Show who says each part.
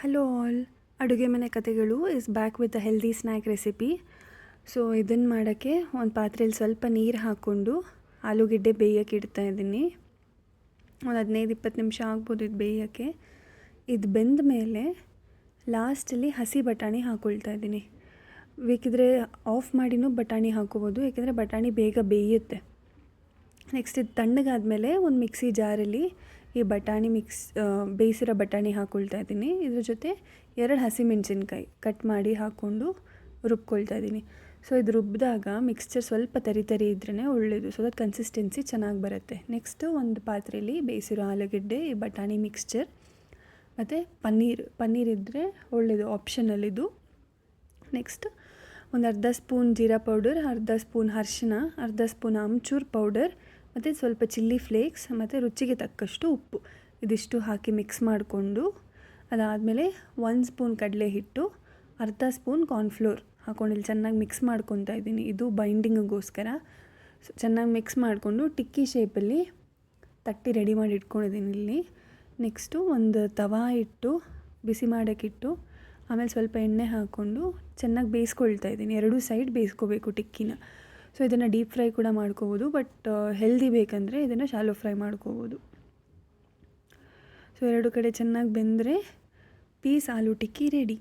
Speaker 1: Hello all, ಅಡುಗೆ ಮನೆ ಕತೆಗಳು is back with a healthy snack recipe. So ಇದನ್ನು ಮಾಡೋಕ್ಕೆ ಒಂದು ಪಾತ್ರೆಯಲ್ಲಿ ಸ್ವಲ್ಪ ನೀರು ಹಾಕ್ಕೊಂಡು ಆಲೂಗೆಡ್ಡೆ ಬೇಯೋಕ್ಕೆ ಇಡ್ತಾ ಇದ್ದೀನಿ. ಒಂದು 15-20 ನಿಮಿಷ ಆಗ್ಬೋದು ಇದು ಬೇಯೋಕ್ಕೆ. ಇದು ಬೆಂದ ಮೇಲೆ ಲಾಸ್ಟಲ್ಲಿ ಹಸಿ ಬಟಾಣಿ ಹಾಕ್ಕೊಳ್ತಾ ಇದ್ದೀನಿ. ಬೇಕಿದ್ರೆ ಆಫ್ ಮಾಡಿನೂ ಬಟಾಣಿ ಹಾಕ್ಕೋಬೋದು, ಏಕೆಂದರೆ ಬಟಾಣಿ ಬೇಗ ಬೇಯುತ್ತೆ. ನೆಕ್ಸ್ಟ್ ಇದು ತಣ್ಣಗಾದಮೇಲೆ ಒಂದು ಮಿಕ್ಸಿ ಜಾರಲ್ಲಿ ಈ ಬಟಾಣಿ ಬೇಯಿಸಿರೋ ಬಟಾಣಿ ಹಾಕ್ಕೊಳ್ತಾ ಇದ್ದೀನಿ. ಇದ್ರ ಜೊತೆ 2 ಹಸಿಮೆಣಸಿನ್ಕಾಯಿ ಕಟ್ ಮಾಡಿ ಹಾಕ್ಕೊಂಡು ರುಬ್ಕೊಳ್ತಾ ಇದ್ದೀನಿ. ಸೊ ಇದು ರುಬ್ಬಿದಾಗ ಮಿಕ್ಸ್ಚರ್ ಸ್ವಲ್ಪ ತರಿ ಇದ್ರೇ ಒಳ್ಳೆಯದು. ಸೊ ಅದು ಕನ್ಸಿಸ್ಟೆನ್ಸಿ ಚೆನ್ನಾಗಿ ಬರುತ್ತೆ. ನೆಕ್ಸ್ಟು ಒಂದು ಪಾತ್ರೆಯಲ್ಲಿ ಬೇಯಿಸಿರೋ ಆಲೂಗೆಡ್ಡೆ, ಈ ಬಟಾಣಿ ಮಿಕ್ಸ್ಚರ್ ಮತ್ತು ಪನ್ನೀರ್ ಇದ್ದರೆ ಒಳ್ಳೆಯದು, ಆಪ್ಷನಲ್ ಇದು. ನೆಕ್ಸ್ಟ್ ಒಂದು ಅರ್ಧ ಸ್ಪೂನ್ ಜೀರಾ ಪೌಡರ್, ಅರ್ಧ ಸ್ಪೂನ್ ಅರಿಶಿನ, ಅರ್ಧ ಸ್ಪೂನ್ ಆಮ್ಚೂರ್ ಪೌಡರ್ ಮತ್ತು ಸ್ವಲ್ಪ ಚಿಲ್ಲಿ ಫ್ಲೇಕ್ಸ್ ಮತ್ತು ರುಚಿಗೆ ತಕ್ಕಷ್ಟು ಉಪ್ಪು, ಇದಿಷ್ಟು ಹಾಕಿ ಮಿಕ್ಸ್ ಮಾಡಿಕೊಂಡು ಅದಾದಮೇಲೆ 1 ಸ್ಪೂನ್ ಕಡಲೆ ಹಿಟ್ಟು, ಅರ್ಧ ಸ್ಪೂನ್ ಕಾರ್ನ್ಫ್ಲೋರ್ ಹಾಕ್ಕೊಂಡು ಇಲ್ಲಿ ಚೆನ್ನಾಗಿ ಮಿಕ್ಸ್ ಮಾಡ್ಕೊತಾ ಇದ್ದೀನಿ. ಇದು ಬೈಂಡಿಂಗಿಗೋಸ್ಕರ. ಸೊ ಚೆನ್ನಾಗಿ ಮಿಕ್ಸ್ ಮಾಡಿಕೊಂಡು ಟಿಕ್ಕಿ ಶೇಪಲ್ಲಿ ತಟ್ಟಿ ರೆಡಿ ಮಾಡಿ ಇಟ್ಕೊಂಡಿದ್ದೀನಿ ಇಲ್ಲಿ. ನೆಕ್ಸ್ಟು ಒಂದು ತವಾ ಇಟ್ಟು ಬಿಸಿ ಮಾಡೋಕ್ಕಿಟ್ಟು ಆಮೇಲೆ ಸ್ವಲ್ಪ ಎಣ್ಣೆ ಹಾಕ್ಕೊಂಡು ಚೆನ್ನಾಗಿ ಬೇಯಿಸ್ಕೊಳ್ತಾ ಇದ್ದೀನಿ. 2 ಸೈಡ್ ಬೇಯಿಸ್ಕೋಬೇಕು ಟಿಕ್ಕಿನ. ಸೊ ಇದನ್ನು ಡೀಪ್ ಫ್ರೈ ಕೂಡ ಮಾಡ್ಕೋಬೋದು, ಬಟ್ ಹೆಲ್ದಿ ಬೇಕಂದರೆ ಇದನ್ನು ಶಾಲೋ ಫ್ರೈ ಮಾಡ್ಕೋಬೋದು. ಸೊ 2 ಕಡೆ ಚೆನ್ನಾಗಿ ಬೆಂದರೆ ಪೀಸ್ ಆಲೂ ಟಿಕ್ಕಿ ರೆಡಿ.